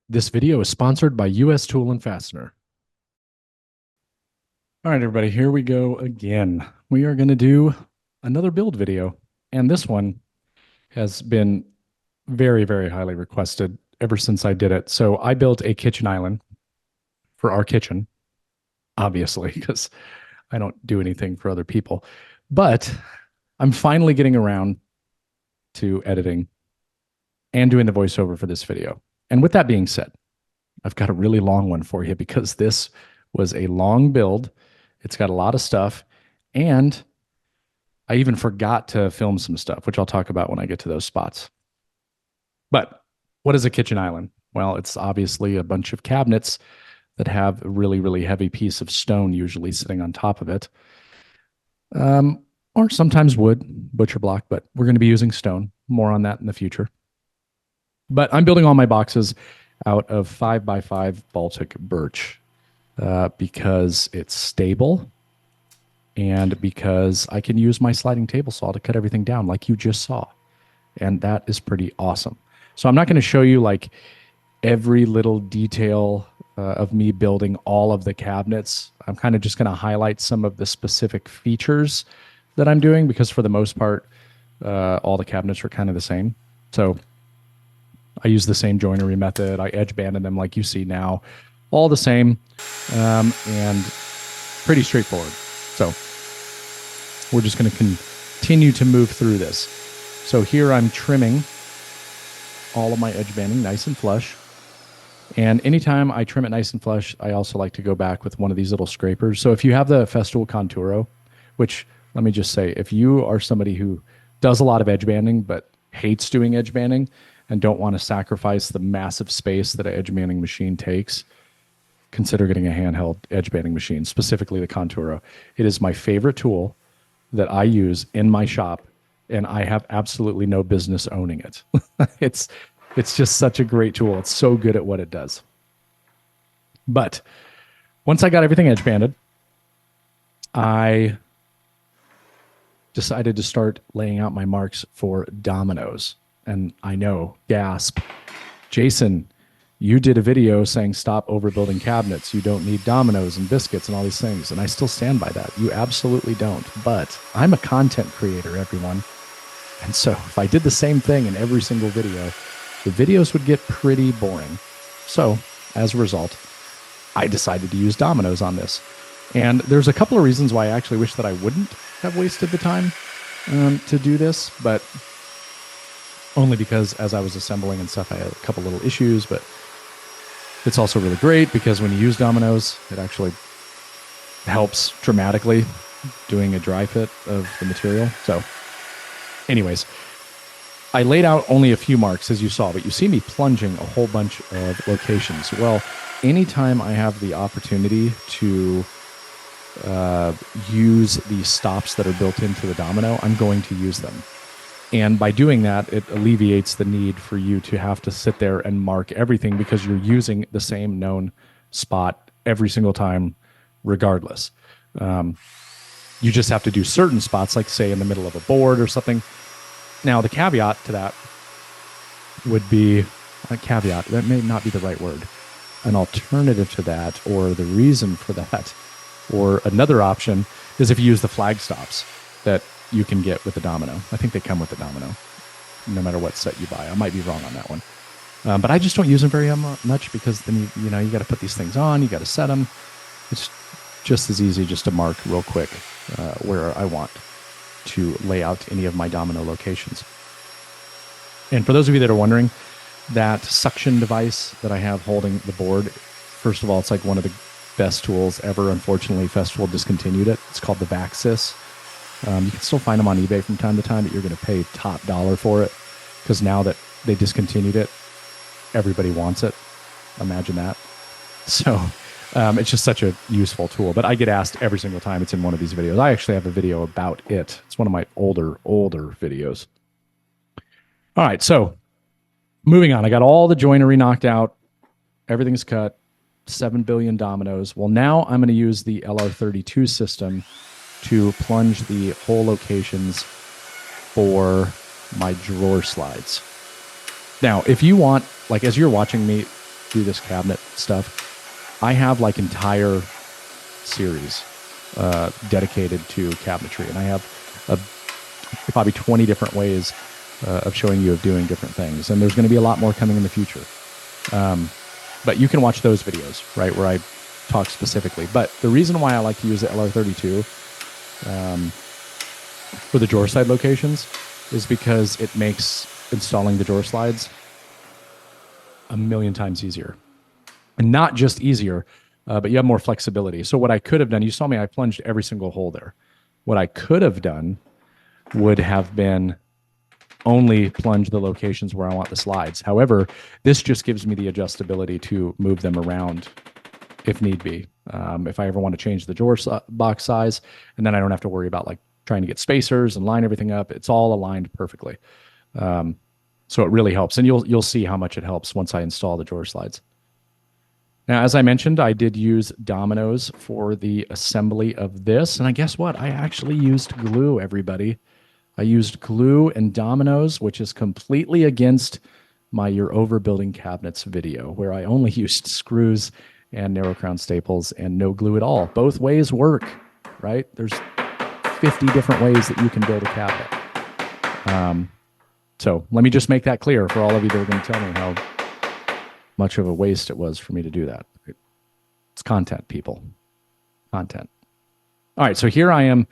This video is sponsored by US Tool and Fastener. All right, everybody, here we go again. We are going to do another build video, and this one has been very, very highly requested ever since I did it. So I built a kitchen island for our kitchen, obviously, because I don't do anything for other people. But I'm finally getting around to editing and doing the voiceover for this video. And with that being said, I've got a really long one for you because this was a long build. It's got a lot of stuff, and I even forgot to film some stuff, which I'll talk about when I get to those spots. But what is a kitchen island? Well, it's obviously a bunch of cabinets that have a really, really heavy piece of stone usually sitting on top of it. Or sometimes wood, butcher block, but we're going to be using stone. More on that in the future. But I'm building all my boxes out of 5x5 Baltic birch because it's stable and because I can use my sliding table saw to cut everything down like you just saw. And that is pretty awesome. So I'm not going to show you like every little detail of me building all of the cabinets. I'm kind of just going to highlight some of the specific features that I'm doing because for the most part, all the cabinets are kind of the same. So I use the same joinery method. I edge banded them like you see now. All the same and pretty straightforward. So we're just going to continue to move through this. So here I'm trimming all of my edge banding nice and flush. And anytime I trim it nice and flush, I also like to go back with one of these little scrapers. So if you have the Festool Conturo, which let me just say, if you are somebody who does a lot of edge banding but hates doing edge banding and don't want to sacrifice the massive space that an edge banding machine takes, consider getting a handheld edge banding machine, specifically the Conturo. It is my favorite tool that I use in my shop, and I have absolutely no business owning it. It's just such a great tool. It's so good at what it does. But once I got everything edge banded, I decided to start laying out my marks for dominoes. And I know, gasp, Jason, you did a video saying stop overbuilding cabinets. You don't need dominoes and biscuits and all these things. And I still stand by that. You absolutely don't. But I'm a content creator, everyone. And so if I did the same thing in every single video, the videos would get pretty boring. So as a result, I decided to use dominoes on this. And there's a couple of reasons why I actually wish that I wouldn't have wasted the time to do this, but only because as I was assembling and stuff, I had a couple little issues, but it's also really great because when you use dominoes, it actually helps dramatically doing a dry fit of the material. So anyways, I laid out only a few marks as you saw, but you see me plunging a whole bunch of locations. Well, anytime I have the opportunity to use the stops that are built into the domino, I'm going to use them. And by doing that, it alleviates the need for you to have to sit there and mark everything because you're using the same known spot every single time, regardless. You just have to do certain spots, like say in the middle of a board or something. Now, the caveat to that would be a caveat. That may not be the right word. An alternative to that, or the reason for that, or another option is if you use the flag stops that you can get with the domino. I think they come with the domino, no matter what set you buy. I might be wrong on that one. But I just don't use them very much because then, you got to put these things on, you got to set them. It's just as easy just to mark real quick where I want to lay out any of my domino locations. And for those of you that are wondering, that suction device that I have holding the board, first of all, it's like one of the best tools ever. Unfortunately, Festool discontinued it. It's called the Vaxis. You can still find them on eBay from time to time, but you're going to pay top dollar for it because now that they discontinued it, everybody wants it. Imagine that. So it's just such a useful tool. But I get asked every single time it's in one of these videos. I actually have a video about it. It's one of my older videos. All right, so moving on. I got all the joinery knocked out. Everything's cut. 7 billion dominoes. Well, now I'm going to use the LR32 system to plunge the hole locations for my drawer slides. Now, if you want, like as you're watching me do this cabinet stuff, I have like entire series dedicated to cabinetry, and I have probably 20 different ways of showing you of doing different things, and there's going to be a lot more coming in the future. But you can watch those videos, right, where I talk specifically. But the reason why I like to use the LR32 for the drawer slide locations is because it makes installing the drawer slides a million times easier. And not just easier, but you have more flexibility. So what I could have done, you saw me, I plunged every single hole there. What I could have done would have been only plunge the locations where I want the slides. However, this just gives me the adjustability to move them around if need be. If I ever want to change the drawer box size, and then I don't have to worry about like trying to get spacers and line everything up. It's all aligned perfectly. So it really helps. And you'll see how much it helps once I install the drawer slides. Now, as I mentioned, I did use dominoes for the assembly of this. And I guess what? I actually used glue, everybody. I used glue and dominoes, which is completely against my You're Overbuilding Cabinets video, where I only used screws and narrow crown staples and no glue at all. Both ways work, right? There's 50 different ways that you can build a cabinet. So let me just make that clear for all of you that are going to tell me how much of a waste it was for me to do that. It's content, people. Content. All right, so here I am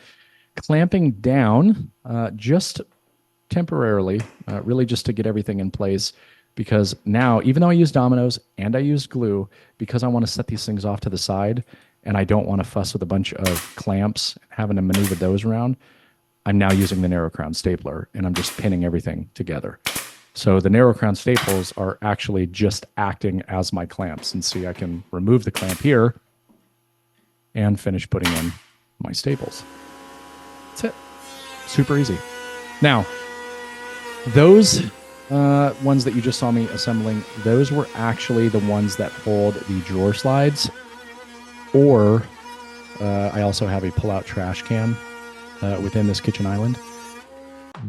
clamping down just temporarily, really just to get everything in place, because now, even though I used dominoes and I used glue, because I want to set these things off to the side and I don't want to fuss with a bunch of clamps, having to maneuver those around, I'm now using the narrow crown stapler and I'm just pinning everything together. So the narrow crown staples are actually just acting as my clamps. And see, I can remove the clamp here and finish putting in my staples. That's it. Super easy. Now, those ones that you just saw me assembling, those were actually the ones that hold the drawer slides. Or I also have a pull-out trash can within this kitchen island.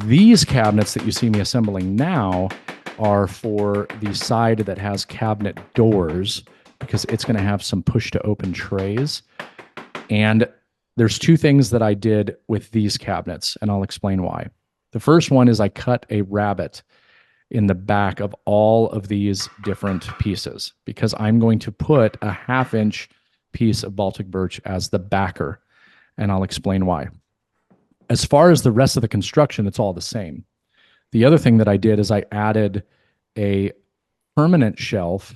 These cabinets that you see me assembling now are for the side that has cabinet doors, because it's going to have some push-to-open trays. And there's two things that I did with these cabinets, and I'll explain why. The first one is I cut a rabbet in the back of all of these different pieces, because I'm going to put a 1/2-inch piece of Baltic birch as the backer, and I'll explain why. As far as the rest of the construction, it's all the same. The other thing that I did is I added a permanent shelf.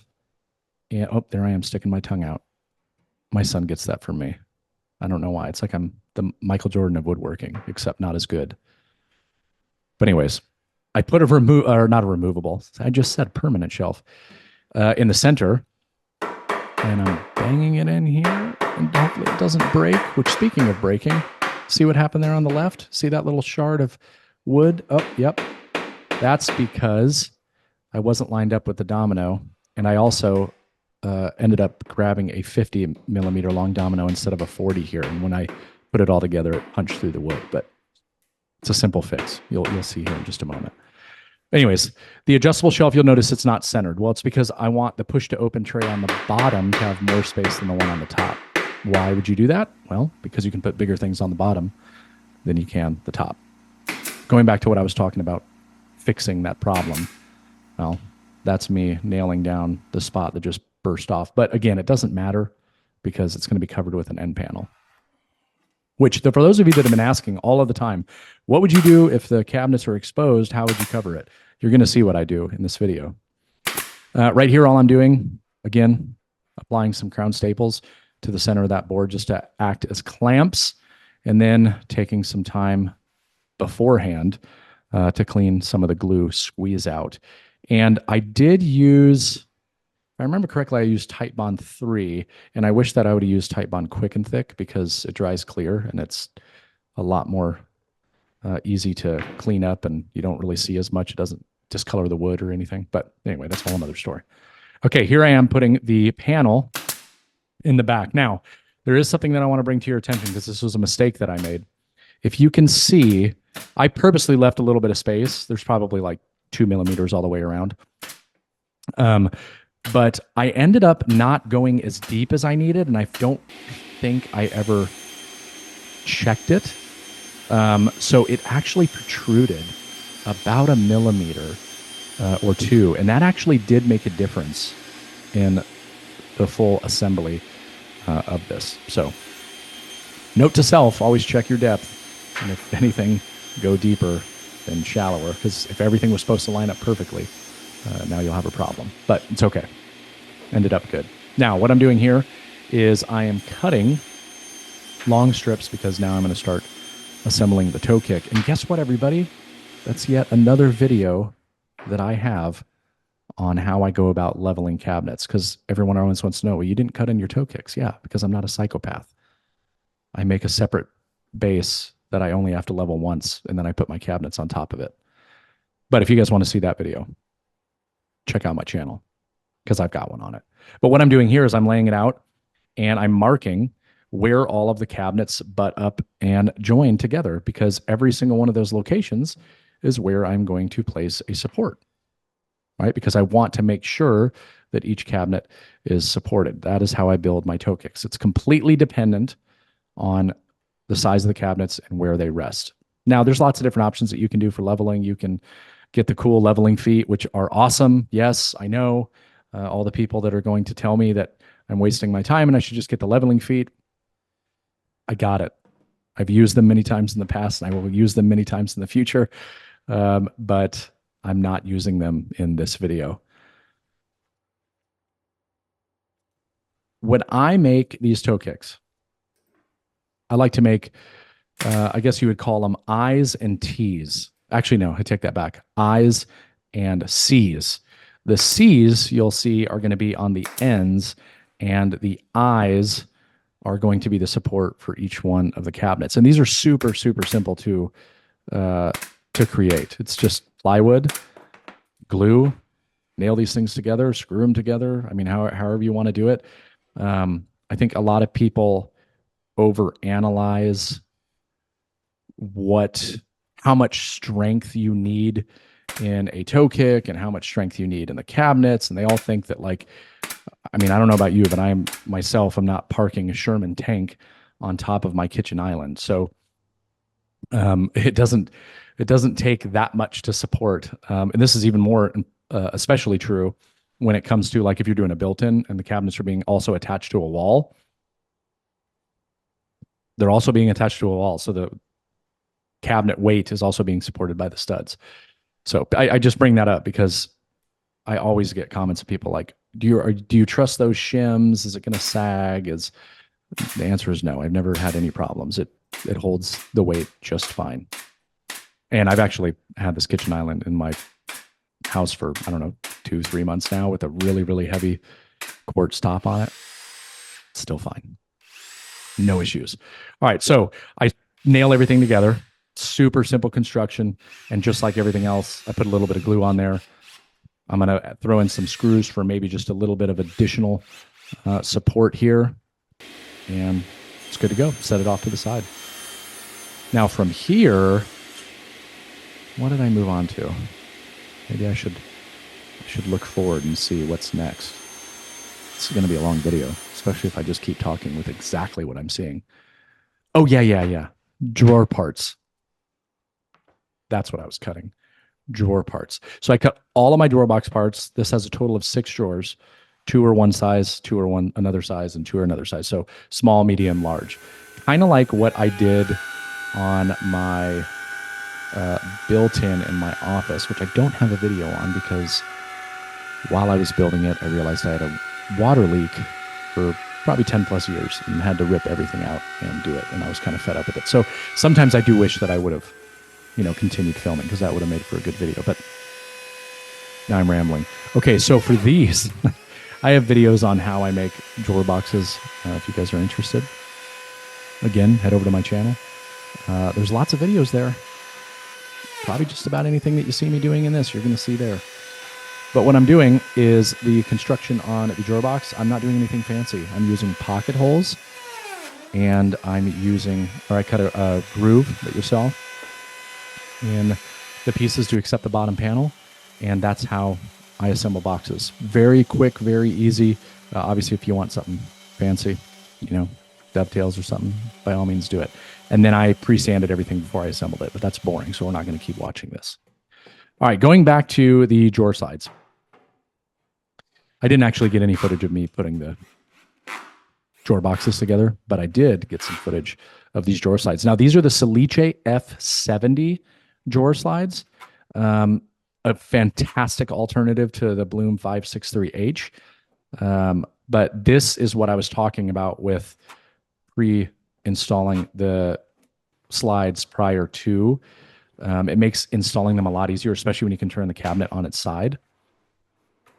And, oh, there I am sticking my tongue out. My son gets that from me. I don't know why. It's like I'm the Michael Jordan of woodworking, except not as good. But anyways, I put not a removable, I just said permanent shelf in the center. And I'm banging it in here, and hopefully it doesn't break, which, speaking of breaking, see what happened there on the left? See that little shard of wood? Oh, yep. That's because I wasn't lined up with the domino, and I also ended up grabbing a 50 millimeter long domino instead of a 40 here. And when I put it all together, it punched through the wood. But it's a simple fix. You'll see here in just a moment. Anyways, the adjustable shelf, you'll notice it's not centered. Well, it's because I want the push-to-open tray on the bottom to have more space than the one on the top. Why would you do that? Well, because you can put bigger things on the bottom than you can the top. Going back to what I was talking about, fixing that problem. Well, that's me nailing down the spot that just burst off. But again, it doesn't matter because it's going to be covered with an end panel. Which, for those of you that have been asking all of the time, what would you do if the cabinets are exposed? How would you cover it? You're going to see what I do in this video. Right here, all I'm doing, again, applying some crown staples to the center of that board just to act as clamps, and then taking some time beforehand to clean some of the glue squeeze out. And I did use, if I remember correctly, I used Tite Bond 3, and I wish that I would have used Tite Bond Quick and Thick because it dries clear and it's a lot more easy to clean up, and you don't really see as much. It doesn't discolor the wood or anything. But anyway, that's a whole other story. Okay, here I am putting the panel in the back. Now, there is something that I want to bring to your attention because this was a mistake that I made. If you can see, I purposely left a little bit of space. There's probably like 2 millimeters all the way around. But I ended up not going as deep as I needed, and I don't think I ever checked it. So it actually protruded about a millimeter or two, and that actually did make a difference in the full assembly of this. So note to self, always check your depth, and if anything, go deeper than shallower, because if everything was supposed to line up perfectly, now you'll have a problem. But it's okay. Ended up good. Now, what I'm doing here is I am cutting long strips because now I'm going to start assembling the toe kick. And guess what, everybody? That's yet another video that I have on how I go about leveling cabinets, because everyone always wants to know, well, you didn't cut in your toe kicks. Yeah, because I'm not a psychopath. I make a separate base that I only have to level once, and then I put my cabinets on top of it. But if you guys want to see that video, check out my channel because I've got one on it. But what I'm doing here is I'm laying it out and I'm marking where all of the cabinets butt up and join together, because every single one of those locations is where I'm going to place a support, right? Because I want to make sure that each cabinet is supported. That is how I build my toe kicks. It's completely dependent on the size of the cabinets and where they rest. Now, there's lots of different options that you can do for leveling. You can get the cool leveling feet, which are awesome. Yes, I know all the people that are going to tell me that I'm wasting my time and I should just get the leveling feet. I got it. I've used them many times in the past, and I will use them many times in the future, but I'm not using them in this video. When I make these toe kicks, I like to make, I guess you would call them I's and T's. Actually, no, I take that back. I's and C's. The C's you'll see are going to be on the ends, and the I's are going to be the support for each one of the cabinets. And these are super, super simple to create. It's just plywood, glue, nail these things together, screw them together. I mean, however you want to do it. I think a lot of people overanalyze how much strength you need in a toe kick and how much strength you need in the cabinets. And they all think that, like, I mean, I don't know about you, but I'm not parking a Sherman tank on top of my kitchen island. So it doesn't take that much to support. And this is even more especially true when it comes to, like, if you're doing a built-in and the cabinets are being also attached to a wall. They're also being attached to a wall. So the cabinet weight is also being supported by the studs. So I just bring that up because I always get comments of people like, do you trust those shims? Is it going to sag? The answer is no. I've never had any problems. It holds the weight just fine. And I've actually had this kitchen island in my house for, I don't know, 2-3 months now with a really, really heavy quartz top on it. It's still fine. No issues. All right. So I nail everything together. Super simple construction. And just like everything else, I put a little bit of glue on there. I'm going to throw in some screws for maybe just a little bit of additional support here. And it's good to go. Set it off to the side. Now from here, what did I move on to? Maybe I should look forward and see what's next. This is going to be a long video, especially if I just keep talking with exactly what I'm seeing. Oh, yeah. Drawer parts. That's what I was cutting. Drawer parts. So I cut all of my drawer box parts. This has a total of 6 drawers. 2 are one size, 2 are another size, and 2 are another size. So small, medium, large. Kind of like what I did on my built-in in my office, which I don't have a video on because while I was building it, I realized I had a water leak for probably 10 plus years and had to rip everything out and do it. And I was kind of fed up with it. So sometimes I do wish that I would have, continued filming, because that would have made for a good video. But now I'm rambling. Okay, so for these, I have videos on how I make drawer boxes. If you guys are interested, again, head over to my channel. There's lots of videos there. Probably just about anything that you see me doing in this, you're going to see there. But what I'm doing is the construction on the drawer box. I'm not doing anything fancy. I'm using pocket holes, and I cut a groove that you saw in the pieces to accept the bottom panel, and that's how I assemble boxes. Very quick, very easy. Obviously, if you want something fancy, you know, dovetails or something, by all means do it. And then I pre-sanded everything before I assembled it, but that's boring, so we're not going to keep watching this. All right, going back to the drawer slides. I didn't actually get any footage of me putting the drawer boxes together, but I did get some footage of these drawer slides. Now, these are the Salice F70 drawer slides. A fantastic alternative to the Bloom 563H. But this is what I was talking about with pre-installing the slides prior to. It makes installing them a lot easier, especially when you can turn the cabinet on its side.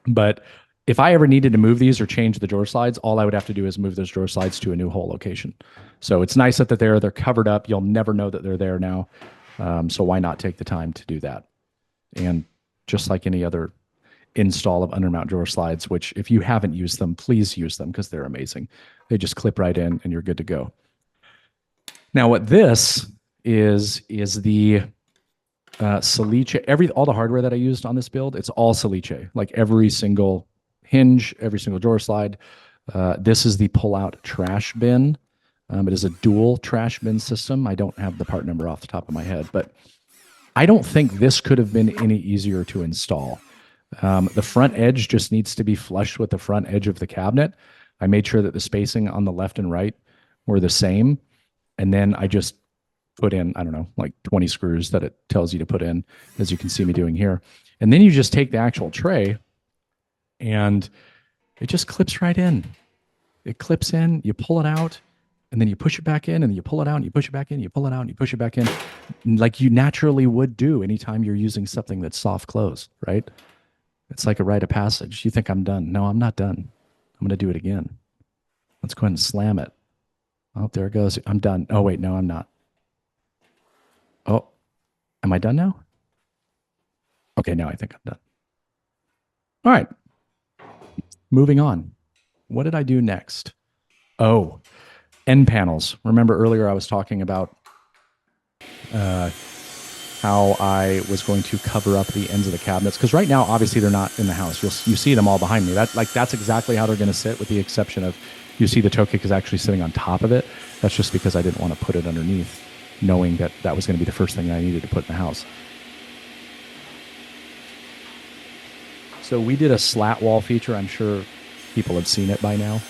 But if I ever needed to move these or change the drawer slides, all I would have to do is move those drawer slides to a new hole location. So it's nice that they're there. They're covered up. You'll never know that they're there now. So why not take the time to do that? And just like any other install of undermount drawer slides, which if you haven't used them, please use them because they're amazing. They just clip right in and you're good to go. Now what this is the Salice. All the hardware that I used on this build, it's all Salice. Like every single hinge, every single drawer slide. This is the pull-out trash bin. It is a dual trash bin system. I don't have the part number off the top of my head, but I don't think this could have been any easier to install. The front edge just needs to be flush with the front edge of the cabinet. I made sure that the spacing on the left and right were the same. And then I just put in, I don't know, like 20 screws that it tells you to put in, as you can see me doing here. And then you just take the actual tray and it just clips right in. It clips in, you pull it out, and then you push it back in, and then you pull it out, and you push it back in, you pull it out, and you push it back in, like you naturally would do anytime you're using something that's soft close, right? It's like a rite of passage. You think I'm done. No, I'm not done. I'm going to do it again. Let's go ahead and slam it. Oh, there it goes. I'm done. Oh, wait, no, I'm not. Oh, am I done now? Okay, now I think I'm done. All right. Moving on. What did I do next? Oh, end panels. Remember earlier I was talking about how I was going to cover up the ends of the cabinets, because right now obviously they're not in the house. You see them all behind me. That's exactly how they're going to sit, with the exception of you see the toe kick is actually sitting on top of it. That's just because I didn't want to put it underneath, knowing that that was going to be the first thing I needed to put in the house. So we did a slat wall feature. I'm sure people have seen it by now.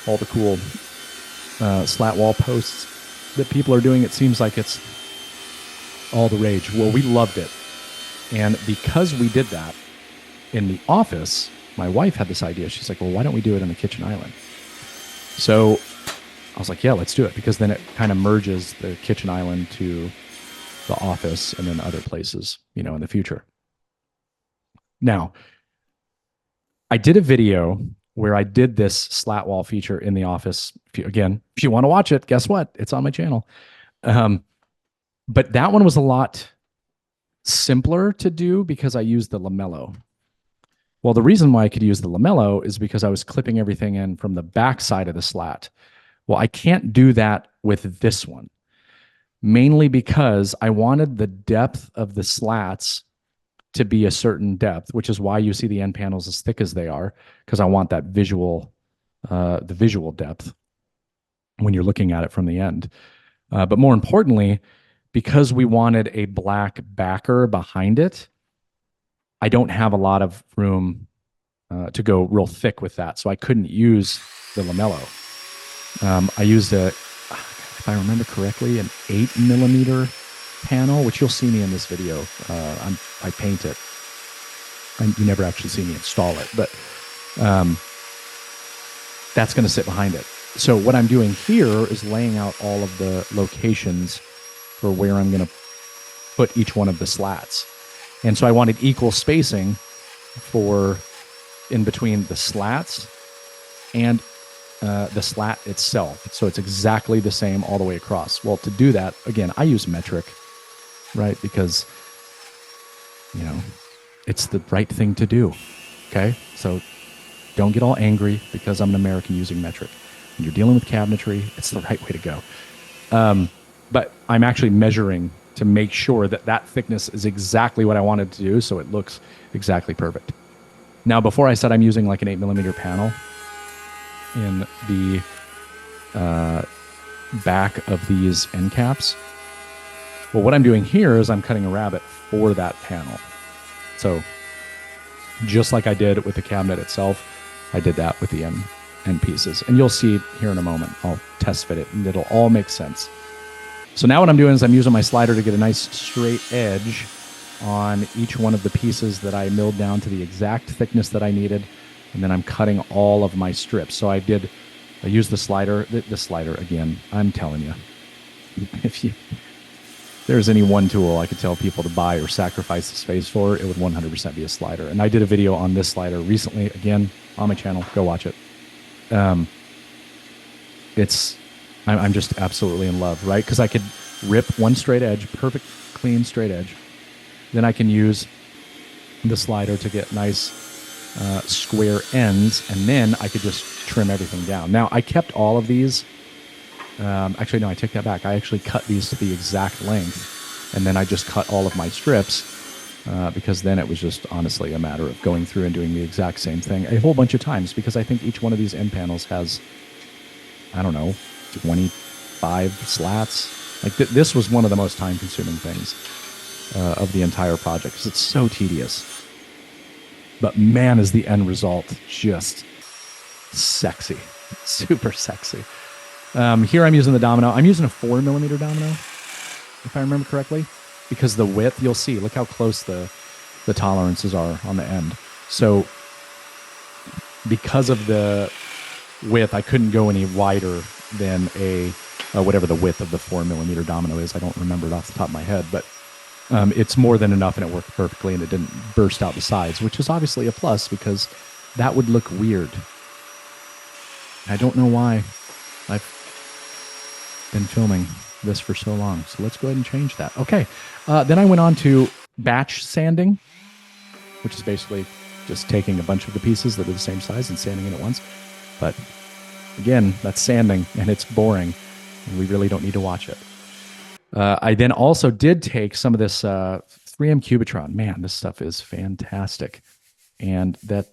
All the cool slat wall posts that people are doing, it seems like it's all the rage. Well, we loved it. And because we did that in the office, my wife had this idea. She's like, well, why don't we do it on the kitchen island? So I was like, yeah, let's do it, because then it kind of merges the kitchen island to the office and then other places, in the future. Now, I did a video where I did this slat wall feature in the office. If you want to watch it, guess what? It's on my channel. But that one was a lot simpler to do because I used the lamello. Well, the reason why I could use the lamello is because I was clipping everything in from the back side of the slat. Well, I can't do that with this one, mainly because I wanted the depth of the slats to be a certain depth, which is why you see the end panels as thick as they are, because I want that visual, the visual depth when you're looking at it from the end. But more importantly, because we wanted a black backer behind it, I don't have a lot of room to go real thick with that, so I couldn't use the lamello. I used if I remember correctly, an 8mm panel, which you'll see me in this video. I paint it. You never actually see me install it, but that's going to sit behind it. So what I'm doing here is laying out all of the locations for where I'm going to put each one of the slats. And so I wanted equal spacing in between the slats and the slat itself. So it's exactly the same all the way across. Well, to do that, again, I use metric, right? Because, it's the right thing to do. Okay. So don't get all angry because I'm an American using metric. When you're dealing with cabinetry, it's the right way to go. But I'm actually measuring to make sure that that thickness is exactly what I wanted to do, so it looks exactly perfect. Now, before I said I'm using like an 8mm panel in the back of these end caps. Well, what I'm doing here is I'm cutting a rabbet for that panel. So just like I did with the cabinet itself, I did that with the end pieces. And you'll see here in a moment. I'll test fit it and it'll all make sense. So now what I'm doing is I'm using my slider to get a nice straight edge on each one of the pieces that I milled down to the exact thickness that I needed. And then I'm cutting all of my strips. So I used the slider, the slider again. I'm telling you, if there's any one tool I could tell people to buy or sacrifice the space for, it would 100% be a slider. And I did a video on this slider recently, again, on my channel. Go watch it. I'm just absolutely in love, right? Because I could rip one straight edge, perfect, clean, straight edge. Then I can use the slider to get nice square ends, and then I could just trim everything down. Now, I kept all of these. Actually, no, I take that back. I actually cut these to the exact length, and then I just cut all of my strips because then it was just honestly a matter of going through and doing the exact same thing a whole bunch of times, because I think each one of these end panels has, I don't know, 25 slats. Like this was one of the most time-consuming things of the entire project because it's so tedious. But man, is the end result just sexy, super sexy. Here I'm using the domino. I'm using a 4mm domino, if I remember correctly, because the width, you'll see, look how close the tolerances are on the end. So because of the width, I couldn't go any wider than whatever the width of the 4mm domino is. I don't remember it off the top of my head, but it's more than enough, and it worked perfectly, and it didn't burst out the sides, which is obviously a plus because that would look weird. I don't know why I've been filming this for so long. So let's go ahead and change that. Okay. Then I went on to batch sanding, which is basically just taking a bunch of the pieces that are the same size and sanding it at once. But again, that's sanding, and it's boring, and we really don't need to watch it. I then also did take some of this 3M Cubitron. Man, this stuff is fantastic. And that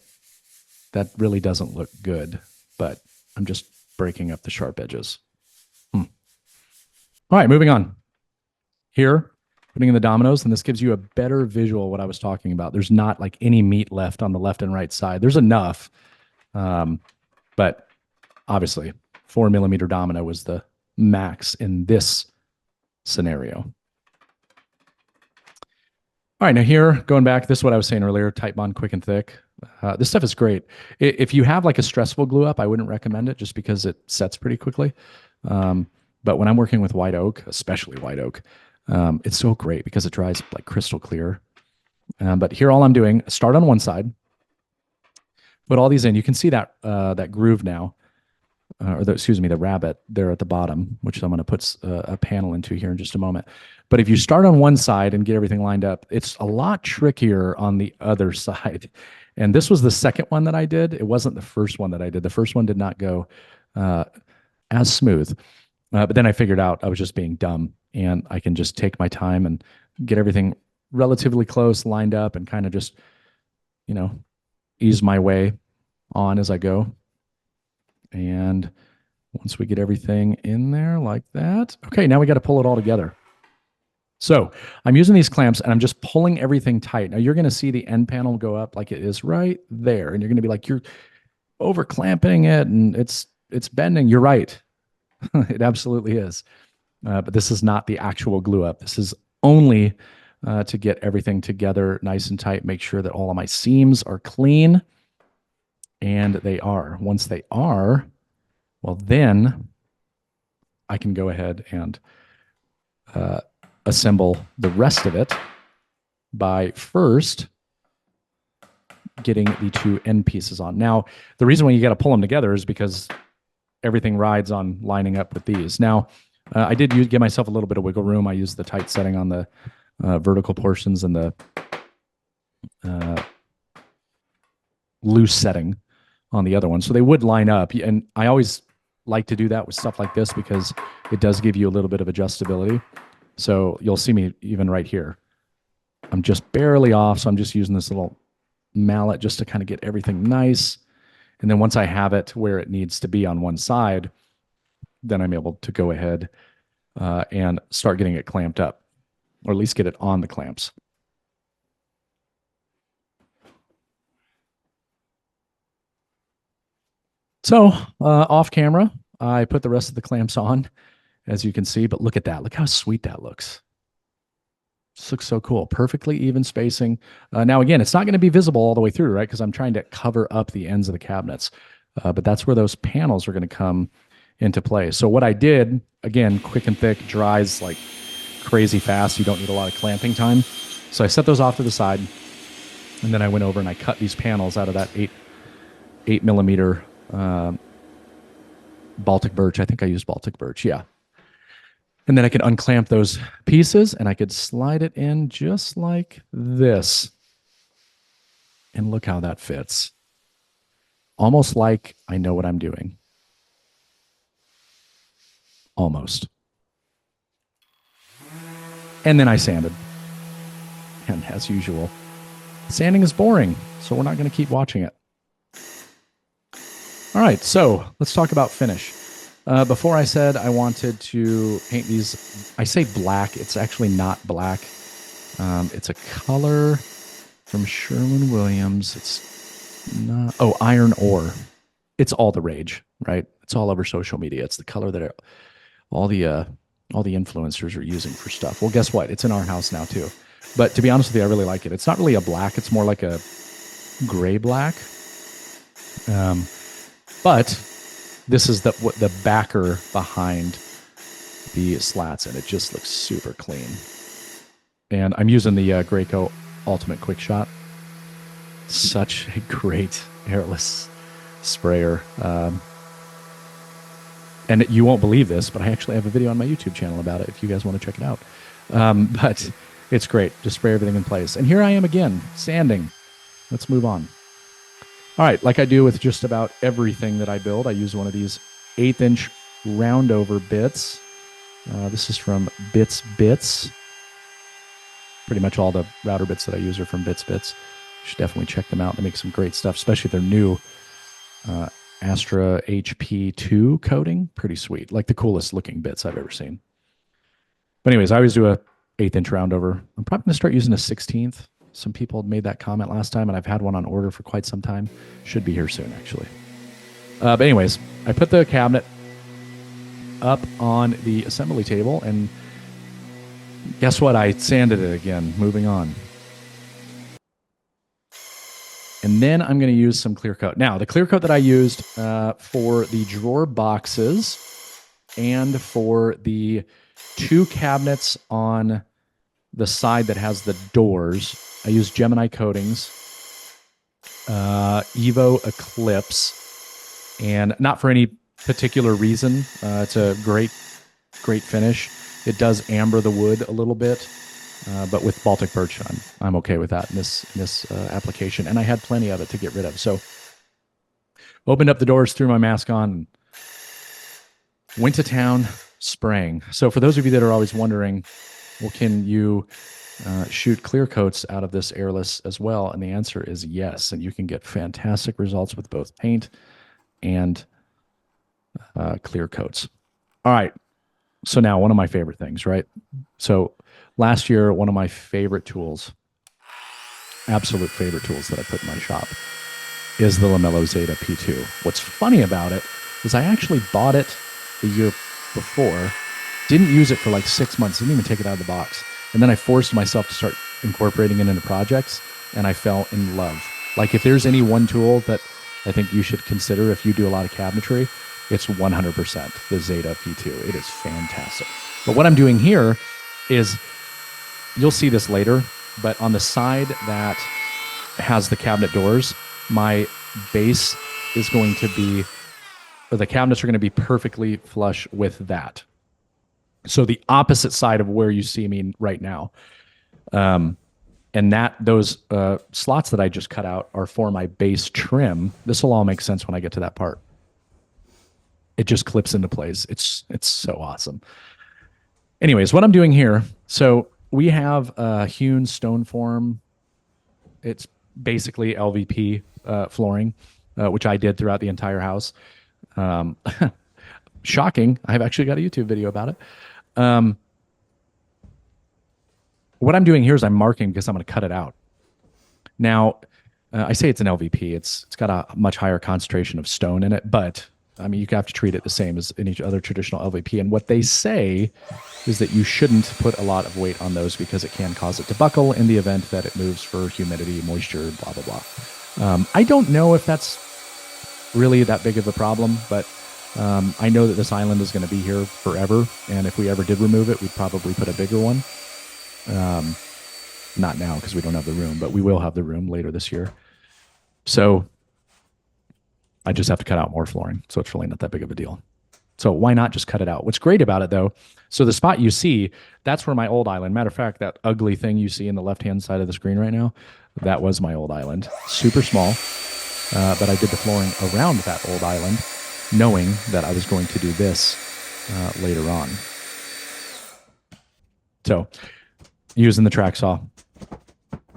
really doesn't look good, but I'm just breaking up the sharp edges. All right, moving on. Here, putting in the dominoes, and this gives you a better visual of what I was talking about. There's not like any meat left on the left and right side. There's enough, but obviously 4mm domino was the max in this scenario. All right, now here, going back, this is what I was saying earlier, tight bond, quick and thick. This stuff is great. If you have like a stressful glue up, I wouldn't recommend it just because it sets pretty quickly. But when I'm working with white oak, especially white oak, it's so great because it dries like crystal clear. But here, all I'm doing, start on one side, put all these in. You can see that that groove now. The rabbet there at the bottom, which I'm going to put a panel into here in just a moment. But if you start on one side and get everything lined up, it's a lot trickier on the other side. And this was the second one that I did. It wasn't the first one that I did. The first one did not go as smooth. But then I figured out I was just being dumb, and I can just take my time and get everything relatively close, lined up, and kind of just, ease my way on as I go. And once we get everything in there like that, okay, now we got to pull it all together. So I'm using these clamps, and I'm just pulling everything tight. Now you're going to see the end panel go up like it is right there, and you're going to be like, you're over clamping it, and it's bending. You're right. It absolutely is. But this is not the actual glue up. This is only to get everything together nice and tight, make sure that all of my seams are clean. And they are. Once they are, well, then I can go ahead and assemble the rest of it by first getting the two end pieces on. Now, the reason why you got to pull them together is because everything rides on lining up with these. Now, I did give myself a little bit of wiggle room. I used the tight setting on the vertical portions and the loose setting on the other one, so they would line up. And I always like to do that with stuff like this because it does give you a little bit of adjustability. So you'll see me even right here. I'm just barely off, so I'm just using this little mallet just to kind of get everything nice. And then once I have it where it needs to be on one side, then I'm able to go ahead and start getting it clamped up, or at least get it on the clamps. So off camera, I put the rest of the clamps on, as you can see, but look at that. Look how sweet that looks. This looks so cool. Perfectly even spacing. Now, again, it's not going to be visible all the way through, right? Because I'm trying to cover up the ends of the cabinets. But that's where those panels are going to come into play. So what I did, again, quick and thick, dries like crazy fast. You don't need a lot of clamping time. So I set those off to the side. And then I went over and I cut these panels out of that 8 millimeter Baltic birch. I think I used Baltic birch. Yeah. And then I could unclamp those pieces and I could slide it in just like this. And look how that fits. Almost like I know what I'm doing. Almost. And then I sanded. And as usual, sanding is boring, so we're not going to keep watching it. All right, so let's talk about finish. Before I said I wanted to paint these, I say black. It's actually not black. It's a color from Sherwin-Williams. It's not, iron ore. It's all the rage, right? It's all over social media. It's the color that all the influencers are using for stuff. Well, guess what? It's in our house now too. But to be honest with you, I really like it. It's not really a black. It's more like a gray black. But this is the backer behind the slats, and it just looks super clean. And I'm using the Graco Ultimate Quick Shot. Such a great airless sprayer. And you won't believe this, but I actually have a video on my YouTube channel about it if you guys want to check it out. But it's great. Just spray everything in place. And here I am again, sanding. Let's move on. All right, like I do with just about everything that I build, I use one of these 1/8" roundover bits. This is from Bits. Pretty much all the router bits that I use are from Bits. You should definitely check them out. They make some great stuff, especially their new Astra HP2 coating. Pretty sweet. Like the coolest looking bits I've ever seen. But anyways, I always do a 1/8" roundover. I'm probably going to start using a 16th. Some people had made that comment last time, and I've had one on order for quite some time. Should be here soon, actually. But anyways, I put the cabinet up on the assembly table, and guess what? I sanded it again. Moving on. And then I'm going to use some clear coat. Now, the clear coat that I used for the drawer boxes and for the 2 cabinets on the side that has the doors, I used Gemini Coatings, Evo Eclipse, and not for any particular reason. It's a great finish. It does amber the wood a little bit, but with Baltic birch, I'm okay with that in this application, and I had plenty of it to get rid of. So opened up the doors, threw my mask on, went to town spraying. So for those of you that are always wondering, well, can you shoot clear coats out of this airless as well? And the answer is yes. And you can get fantastic results with both paint and clear coats. All right. So now one of my favorite things, right? So last year, one of my favorite tools, absolute favorite tools that I put in my shop is the Lamello Zeta P2. What's funny about it is I actually bought it the year before, didn't use it for like 6 months, didn't even take it out of the box. And then I forced myself to start incorporating it into projects, and I fell in love. Like if there's any one tool that I think you should consider if you do a lot of cabinetry, it's 100% the Zeta P2. It is fantastic. But what I'm doing here is, you'll see this later, but on the side that has the cabinet doors, my base is going to be, or the cabinets are going to be perfectly flush with that. So the opposite side of where you see me right now. And those slots that I just cut out are for my base trim. This will all make sense when I get to that part. It just clips into place. It's so awesome. Anyways, what I'm doing here, so we have a hewn stone form. It's basically LVP flooring, which I did throughout the entire house. Um, Shocking. I've actually got a YouTube video about it. Um, what I'm doing here is I'm marking because I'm going to cut it out. Now, I say it's an LVP. It's got a much higher concentration of stone in it, but I mean, you have to treat it the same as any other traditional LVP. And what they say is that you shouldn't put a lot of weight on those because it can cause it to buckle in the event that it moves for humidity, moisture, blah, blah, blah. I don't know if that's really that big of a problem, but I know that this island is going to be here forever. And if we ever did remove it, we'd probably put a bigger one. Not now because we don't have the room, but we will have the room later this year. So I just have to cut out more flooring. So it's really not that big of a deal. So why not just cut it out? What's great about it though, so the spot you see, that's where my old island, matter of fact, that ugly thing you see in the left-hand side of the screen right now, that was my old island. Super small, but I did the flooring around that old island, knowing that I was going to do this later on. So using the track saw,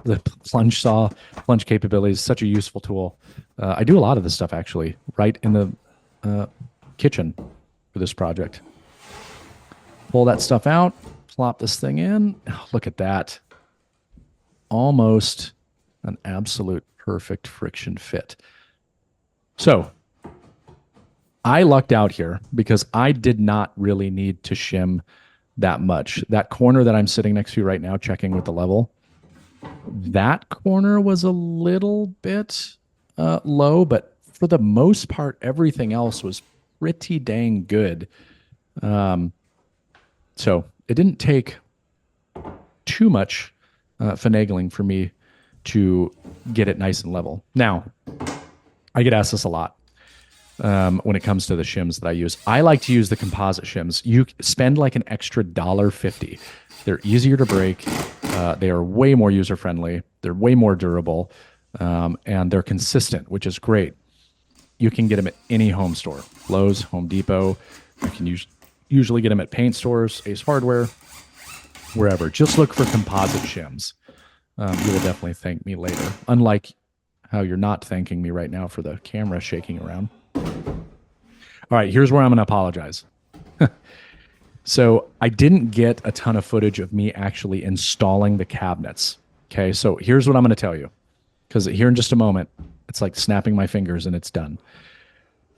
the plunge capability is such a useful tool. I do a lot of this stuff actually right in the kitchen for this project. Pull that stuff out, plop this thing in. Oh, look at that. Almost an absolute perfect friction fit. So I lucked out here because I did not really need to shim that much. That corner that I'm sitting next to right now, checking with the level, that corner was a little bit low, but for the most part, everything else was pretty dang good. So it didn't take too much finagling for me to get it nice and level. Now, I get asked this a lot when it comes to the shims that I use. I like to use the composite shims. You spend like an extra $1.50. They're easier to break. They are way more user-friendly. They're way more durable. And they're consistent, which is great. You can get them at any home store, Lowe's, Home Depot. You can usually get them at paint stores, Ace Hardware, wherever. Just look for composite shims. You will definitely thank me later. Unlike how you're not thanking me right now for the camera shaking around. All right, here's where I'm going to apologize. So I didn't get a ton of footage of me actually installing the cabinets. Okay, so here's what I'm going to tell you. Because here in just a moment, it's like snapping my fingers and it's done.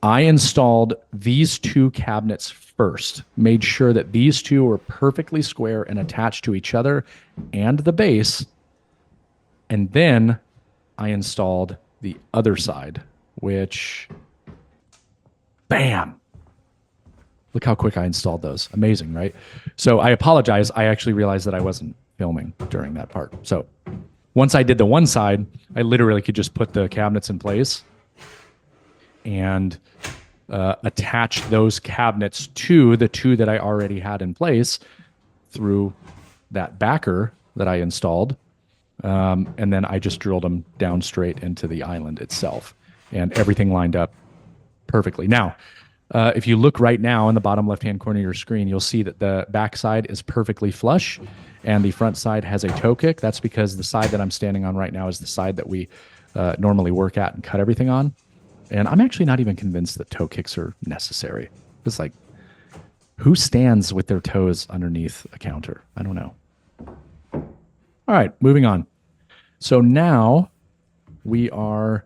I installed these two cabinets first, made sure that these two were perfectly square and attached to each other and the base. And then I installed the other side, which, bam. Look how quick I installed those. Amazing, right? So I apologize. I actually realized that I wasn't filming during that part. So once I did the one side, I literally could just put the cabinets in place and attach those cabinets to the two that I already had in place through that backer that I installed. And then I just drilled them down straight into the island itself, and everything lined up perfectly. Now, if you look right now in the bottom left-hand corner of your screen, you'll see that the back side is perfectly flush and the front side has a toe kick. That's because the side that I'm standing on right now is the side that we normally work at and cut everything on. And I'm actually not even convinced that toe kicks are necessary. It's like, who stands with their toes underneath a counter? I don't know. All right, moving on. So now we are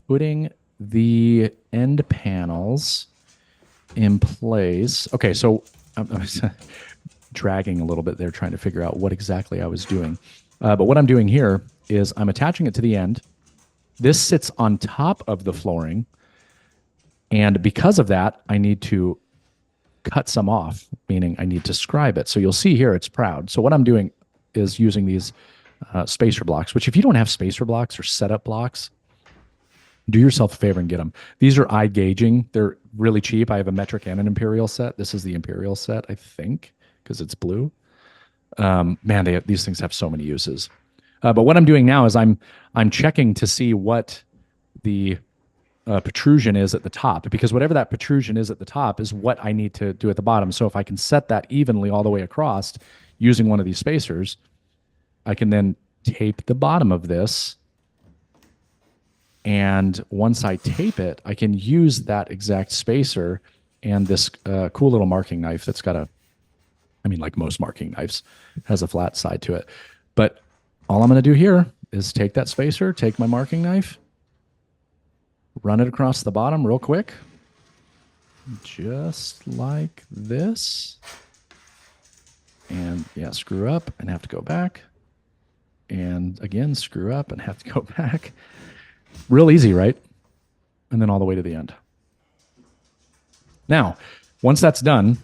putting the end panels in place. Okay, so I'm dragging a little bit there trying to figure out what exactly I was doing. But what I'm doing here is I'm attaching it to the end. This sits on top of the flooring. And because of that, I need to cut some off, meaning I need to scribe it. So you'll see here it's proud. So what I'm doing is using these spacer blocks, which if you don't have spacer blocks or setup blocks, do yourself a favor and get them. These are eye gauging. They're really cheap. I have a metric and an imperial set. This is the imperial set, I think, because it's blue. Man, these things have so many uses. But what I'm doing now is I'm checking to see what the protrusion is at the top, because whatever that protrusion is at the top is what I need to do at the bottom. So if I can set that evenly all the way across using one of these spacers, I can then tape the bottom of this And once I tape it, I can use that exact spacer and this cool little marking knife that's got I mean, like most marking knives, has a flat side to it. But all I'm going to do here is take that spacer, take my marking knife, run it across the bottom real quick, just like this. And yeah, screw up and have to go back. And again, screw up and have to go back. Real easy, right? And then all the way to the end. Now, once that's done,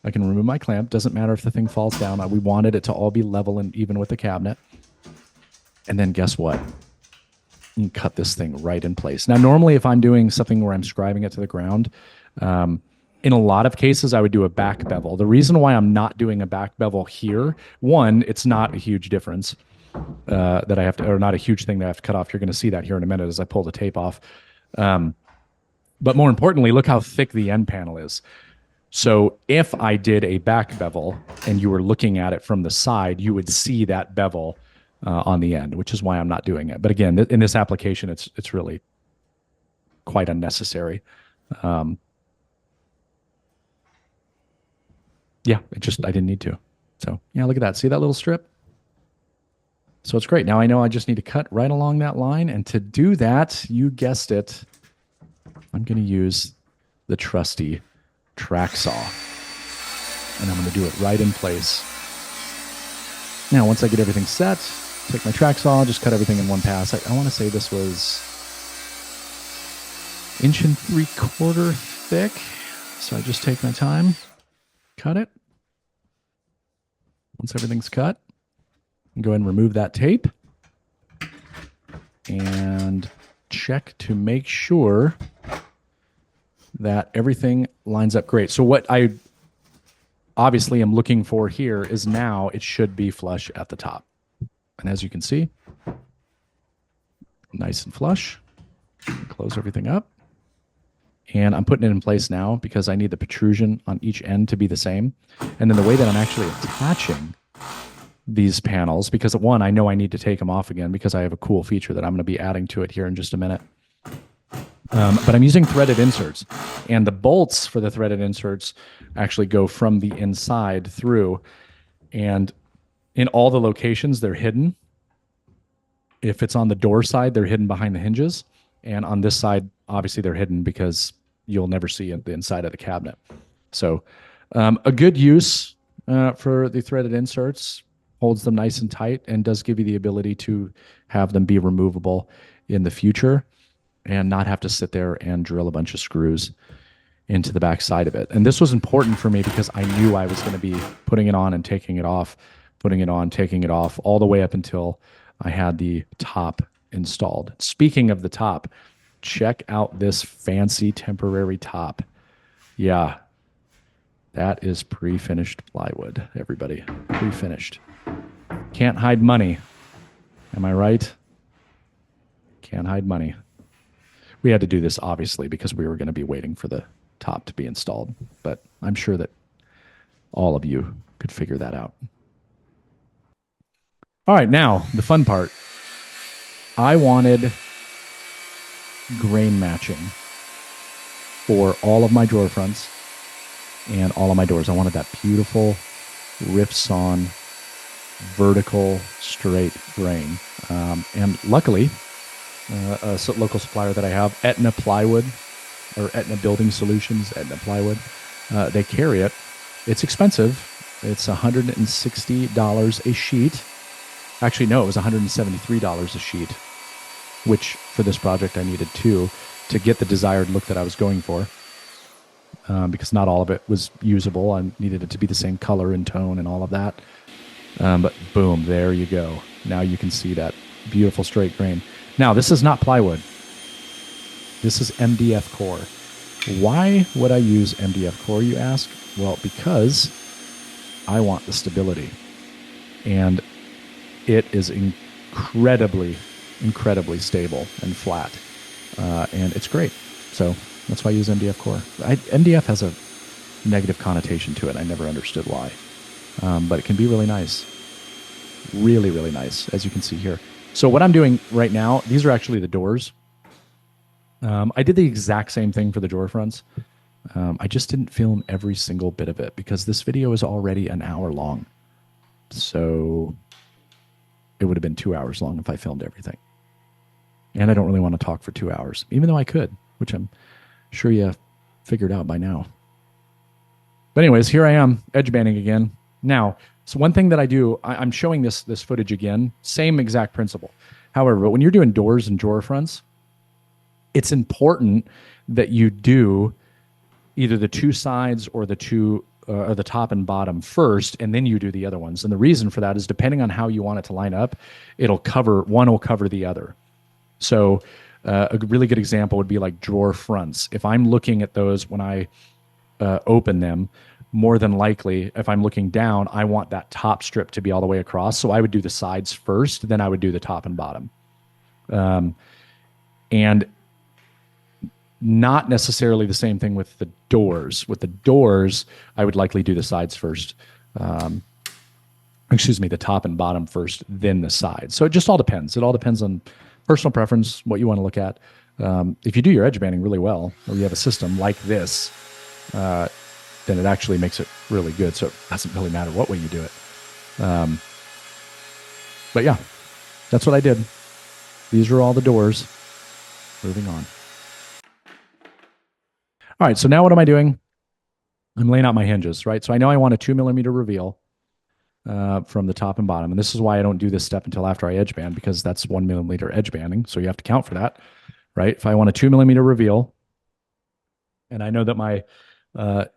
I can remove my clamp. Doesn't matter if the thing falls down. We wanted it to all be level and even with the cabinet. And then guess what? You can cut this thing right in place. Now, normally if I'm doing something where I'm scribing it to the ground, in a lot of cases, I would do a back bevel. The reason why I'm not doing a back bevel here, one, it's not a huge difference that I have to, or not a huge thing that I have to cut off. You're going to see that here in a minute as I pull the tape off. But more importantly, look how thick the end panel is. So if I did a back bevel and you were looking at it from the side, you would see that bevel on the end, which is why I'm not doing it. But again, in this application, it's really quite unnecessary. Yeah, I didn't need to. So yeah, look at that. See that little strip? So it's great. Now I know I just need to cut right along that line. And to do that, you guessed it, I'm going to use the trusty track saw. And I'm going to do it right in place. Now, once I get everything set, take my track saw, just cut everything in one pass. I want to say this was 1 3/4 thick. So I just take my time, cut it. Once everything's cut, go ahead and remove that tape and check to make sure that everything lines up great. So what I obviously am looking for here is now it should be flush at the top. And as you can see, nice and flush. Close everything up. And I'm putting it in place now because I need the protrusion on each end to be the same. And then the way that I'm actually attaching these panels, because one, I know I need to take them off again because I have a cool feature that I'm going to be adding to it here in just a minute. But I'm using threaded inserts, and the bolts for the threaded inserts actually go from the inside through, and in all the locations, they're hidden. If it's on the door side, they're hidden behind the hinges, and on this side, obviously they're hidden because you'll never see the inside of the cabinet. So a good use for the threaded inserts, holds them nice and tight and does give you the ability to have them be removable in the future and not have to sit there and drill a bunch of screws into the back side of it. And this was important for me because I knew I was going to be putting it on and taking it off, putting it on, taking it off, all the way up until I had the top installed. Speaking of the top, check out this fancy temporary top. Yeah, that is pre-finished plywood, everybody. Pre-finished. Can't hide money. Am I right? Can't hide money. We had to do this, obviously, because we were going to be waiting for the top to be installed. But I'm sure that all of you could figure that out. All right, now, the fun part. I wanted grain matching for all of my drawer fronts and all of my doors. I wanted that beautiful rift-sawn, vertical, straight grain. And luckily, a local supplier that I have, Etna Plywood, or Etna Building Solutions, Etna Plywood, they carry it. It's expensive. It's $160 a sheet. Actually, no, it was $173 a sheet, which for this project I needed two to get the desired look that I was going for, because not all of it was usable. I needed it to be the same color and tone and all of that. But boom, there you go. Now you can see that beautiful straight grain. Now, this is not plywood. This is MDF core. Why would I use MDF core, you ask? Well, because I want the stability. And it is incredibly, incredibly stable and flat. And it's great. So that's why I use MDF core. MDF has a negative connotation to it. I never understood why. But it can be really nice. Really, really nice, as you can see here. So what I'm doing right now, these are actually the doors I did the exact same thing for the drawer fronts. I just didn't film every single bit of it because this video is already an hour long. So it would have been 2 hours long if I filmed everything. And I don't really want to talk for 2 hours, even though I could, which I'm sure you figured out by now. But anyways, here I am, edge banding again. Now, so one thing that I do, I'm showing this footage again, same exact principle. However, but when you're doing doors and drawer fronts, it's important that you do either the two sides or the top and bottom first, and then you do the other ones. And the reason for that is depending on how you want it to line up, one will cover the other. So a really good example would be like drawer fronts. If I'm looking at those when I open them, more than likely, if I'm looking down, I want that top strip to be all the way across. So I would do the sides first, then I would do the top and bottom. And not necessarily the same thing with the doors. With the doors, I would likely do the sides first. The top and bottom first, then the sides. So it just all depends. It all depends on personal preference, what you want to look at. If you do your edge banding really well, or you have a system like this, then it actually makes it really good. So it doesn't really matter what way you do it. But yeah, that's what I did. These are all the doors. Moving on. All right, so now what am I doing? I'm laying out my hinges, right? So I know I want a 2mm reveal from the top and bottom. And this is why I don't do this step until after I edge band, because that's 1mm edge banding. So you have to count for that, right? If I want a 2mm reveal, and I know that my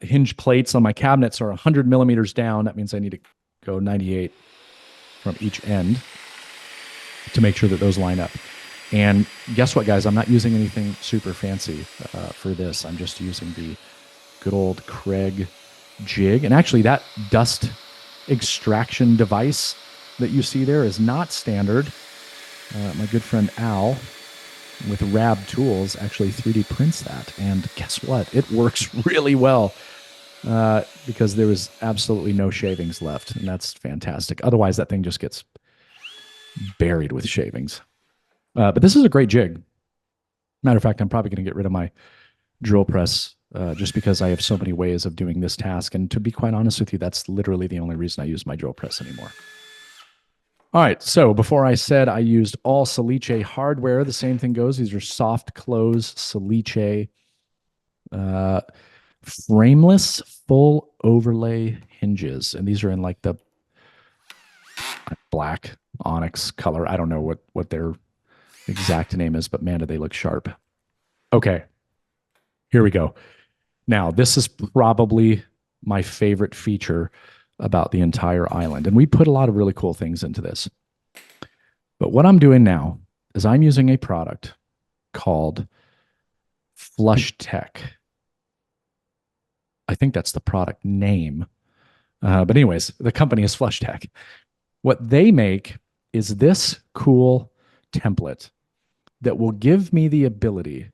hinge plates on my cabinets are 100mm down, that means I need to go 98 from each end to make sure that those line up. And guess what, guys? I'm not using anything super fancy for this. I'm just using the good old Craig jig. And actually, that dust extraction device that you see there is not standard. My good friend Al with Rab Tools actually 3D prints that. And guess what? It works really well because there was absolutely no shavings left. And that's fantastic. Otherwise, that thing just gets buried with shavings. But this is a great jig. Matter of fact, I'm probably going to get rid of my drill press just because I have so many ways of doing this task. And to be quite honest with you, that's literally the only reason I use my drill press anymore. All right, so before I said I used all Salice hardware, the same thing goes. These are soft close Salice frameless full overlay hinges. And these are in like the black onyx color. I don't know what their exact name is, but man, do they look sharp. Okay, here we go. Now, this is probably my favorite feature about the entire island. And we put a lot of really cool things into this. But what I'm doing now is I'm using a product called Flush Tech. I think that's the product name. But anyways, the company is Flush Tech. What they make is this cool template that will give me the ability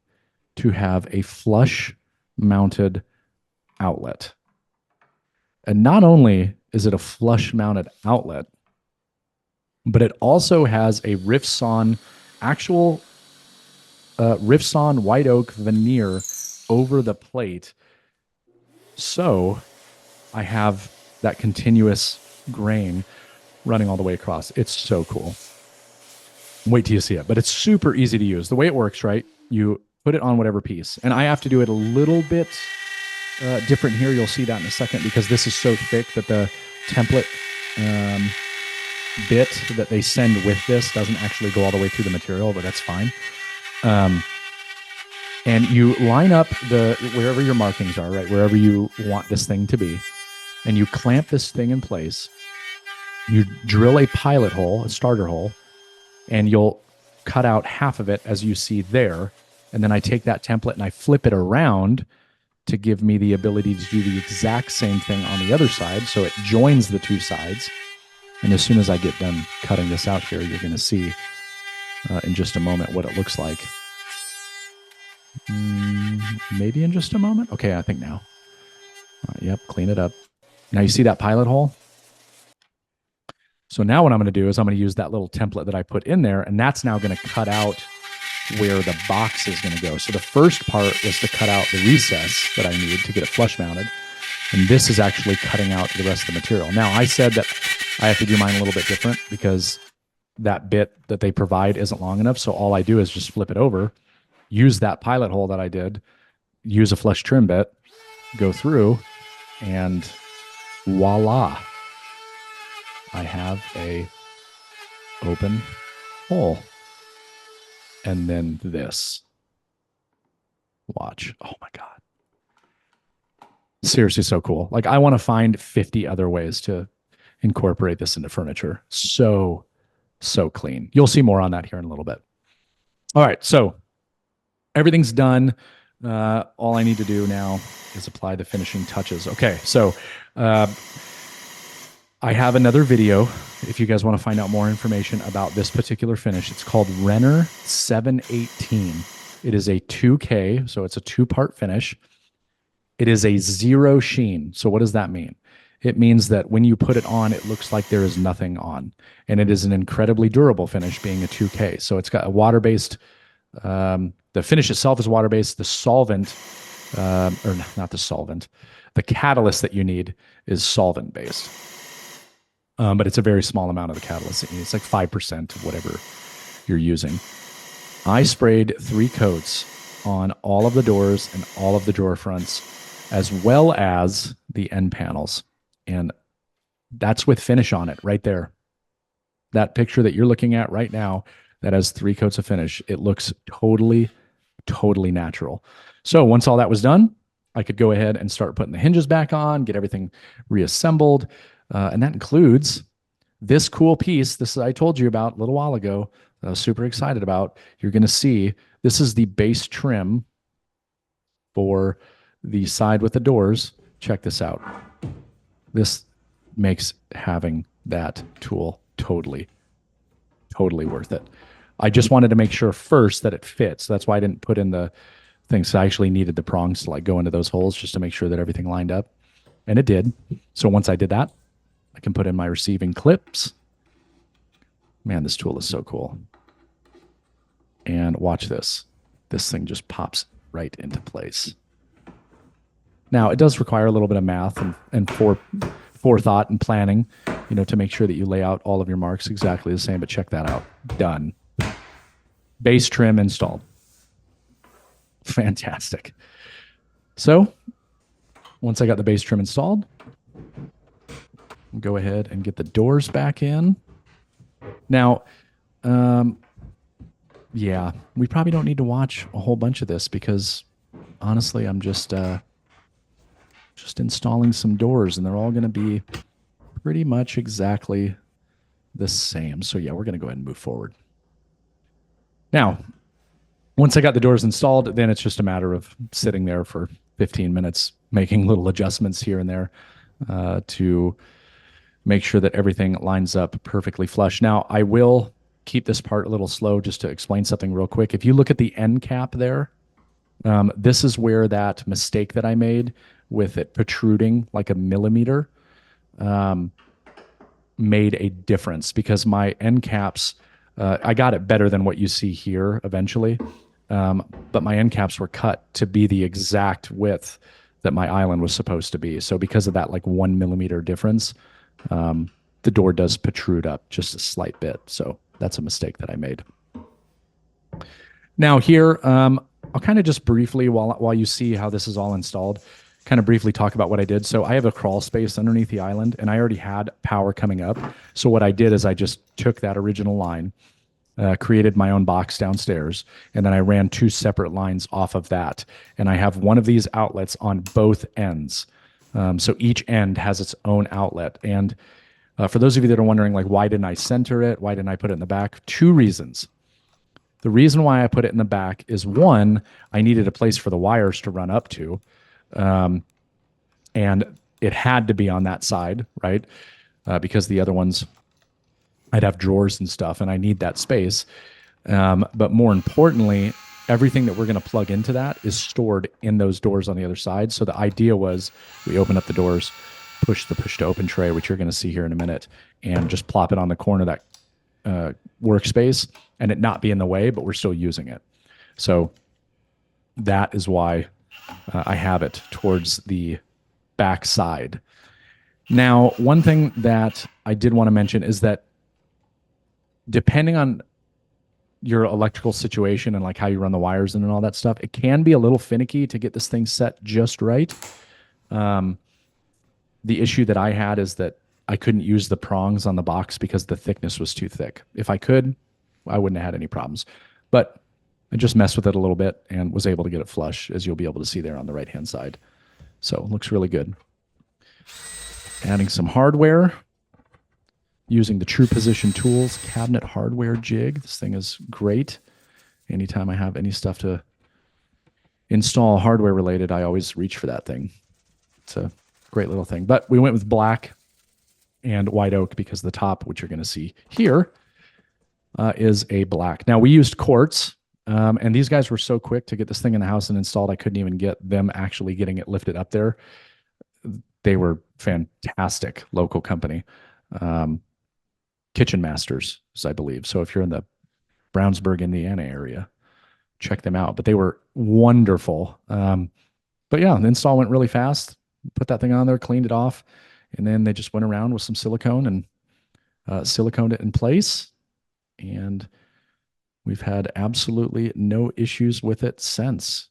to have a flush mounted outlet. And not only is it a flush mounted outlet, but it also has a Riffson white oak veneer over the plate. So I have that continuous grain running all the way across. It's so cool. Wait till you see it, but it's super easy to use. The way it works, right? You put it on whatever piece, and I have to do it a little bit different here. You'll see that in a second because this is so thick that the template bit that they send with this doesn't actually go all the way through the material, but that's fine. And you line up wherever your markings are, right? Wherever you want this thing to be, and you clamp this thing in place. You drill a pilot hole, a starter hole, and you'll cut out half of it as you see there. And then I take that template and I flip it around to give me the ability to do the exact same thing on the other side. So it joins the two sides. And as soon as I get done cutting this out here, you're going to see in just a moment what it looks like. Maybe in just a moment. Okay, I think now. Yep, clean it up. Now you see that pilot hole? So now what I'm going to do is I'm going to use that little template that I put in there, and that's now going to cut out where the box is going to go. So the first part was to cut out the recess that I need to get it flush mounted. And this is actually cutting out the rest of the material. Now, I said that I have to do mine a little bit different because that bit that they provide isn't long enough. So all I do is just flip it over, use that pilot hole that I did, use a flush trim bit, go through, and voila, I have a open hole. And then this. Watch. Oh my God. Seriously, so cool. Like, I want to find 50 other ways to incorporate this into furniture. So clean. You'll see more on that here in a little bit. All right, so everything's done. All I need to do now is apply the finishing touches. Okay, so I have another video if you guys want to find out more information about this particular finish. It's called Renner 718. It is a 2K, so it's a two-part finish. It is a zero sheen. So what does that mean? It means that when you put it on, it looks like there is nothing on. And it is an incredibly durable finish, being a 2K. So it's got a water-based, the finish itself is water-based. The solvent, or not the solvent, the catalyst that you need is solvent-based. But it's a very small amount of the catalyst that you need. It's like 5% of whatever you're using. I sprayed 3 coats on all of the doors and all of the drawer fronts, as well as the end panels. And that's with finish on it right there. That picture that you're looking at right now, that has 3 coats of finish. It looks totally natural. So once all that was done, I could go ahead and start putting the hinges back on, get everything reassembled. And that includes this cool piece. This I told you about a little while ago that I was super excited about. You're going to see this is the base trim for the side with the doors. Check this out. This makes having that tool totally worth it. I just wanted to make sure first that it fits. That's why I didn't put in the things. So I actually needed the prongs to like go into those holes just to make sure that everything lined up. And it did. So once I did that, I can put in my receiving clips. Man, this tool is so cool. And watch this. This thing just pops right into place. Now, it does require a little bit of math and forethought and planning, to make sure that you lay out all of your marks exactly the same, but check that out. Done. Base trim installed. Fantastic. So, once I got the base trim installed, I'll go ahead and get the doors back in. Now, yeah, we probably don't need to watch a whole bunch of this because honestly, I'm just installing some doors and they're all going to be pretty much exactly the same. So yeah, we're going to go ahead and move forward. Now, once I got the doors installed, then it's just a matter of sitting there for 15 minutes, making little adjustments here and there to make sure that everything lines up perfectly flush. Now, I will keep this part a little slow just to explain something real quick. If you look at the end cap there, this is where that mistake that I made with it protruding like a millimeter made a difference, because my end caps, I got it better than what you see here eventually, but my end caps were cut to be the exact width that my island was supposed to be. So because of that like 1 millimeter difference, the door does protrude up just a slight bit. So that's a mistake that I made. Now here, I'll kind of just briefly, while you see how this is all installed, kind of briefly talk about what I did. So I have a crawl space underneath the island, and I already had power coming up. So what I did is I just took that original line, created my own box downstairs, and then I ran 2 separate lines off of that. And I have one of these outlets on both ends. So each end has its own outlet. And for those of you that are wondering, like, why didn't I center it? Why didn't I put it in the back? 2 reasons. The reason why I put it in the back is, one, I needed a place for the wires to run up to. And it had to be on that side, right? Because the other ones, I'd have drawers and stuff, and I need that space. But more importantly, everything that we're going to plug into that is stored in those doors on the other side. So the idea was we open up the doors, push the push to open tray, which you're going to see here in a minute, and just plop it on the corner of that workspace, and it not be in the way, but we're still using it. So that is why I have it towards the back side. Now, one thing that I did want to mention is that depending on your electrical situation and like how you run the wires and all that stuff, it can be a little finicky to get this thing set just right. Um, the issue that I had is that I couldn't use the prongs on the box because the thickness was too thick. If I could, I wouldn't have had any problems. But I just messed with it a little bit and was able to get it flush, as you'll be able to see there on the right hand side. So it looks really good. Adding some hardware using the True Position Tools cabinet hardware jig. This thing is great. Anytime I have any stuff to install hardware related, I always reach for that thing. It's a great little thing. But we went with black and white oak because the top, which you're going to see here, is a black. Now we used quartz, and these guys were so quick to get this thing in the house and installed. I couldn't even get them actually getting it lifted up there. They were fantastic, local company, Kitchen Masters, I believe. So if you're in the Brownsburg, Indiana area, check them out. But they were wonderful. But yeah, the install went really fast. Put that thing on there, cleaned it off, and then they just went around with some silicone and siliconed it in place. And we've had absolutely no issues with it since.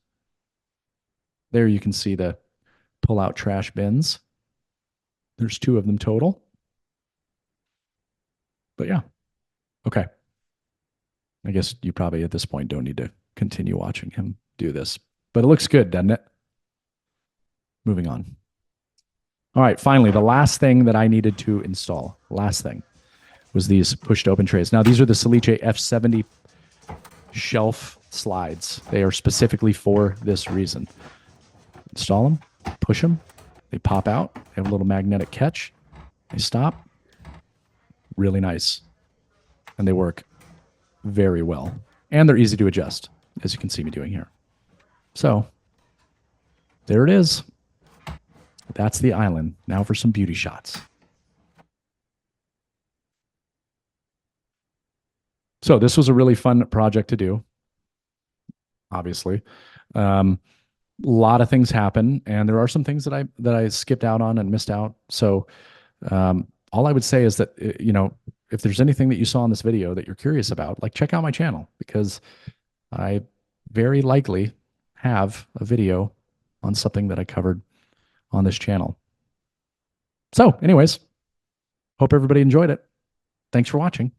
There you can see the pull-out trash bins. There's 2 of them total. But yeah, okay. I guess you probably at this point don't need to continue watching him do this. But it looks good, doesn't it? Moving on. All right, finally, the last thing that I needed to install, last thing, was these pushed open trays. Now, these are the Salice F70 shelf slides. They are specifically for this reason. Install them, push them, they pop out, they have a little magnetic catch, they stop. Really nice. And they work very well. And they're easy to adjust, as you can see me doing here. So, there it is. That's the island. Now for some beauty shots. So this was a really fun project to do, obviously. A lot of things happen, and there are some things that I skipped out on and missed out. So all I would say is that, if there's anything that you saw in this video that you're curious about, like, check out my channel, because I very likely have a video on something that I covered on this channel. So anyways, hope everybody enjoyed it. Thanks for watching.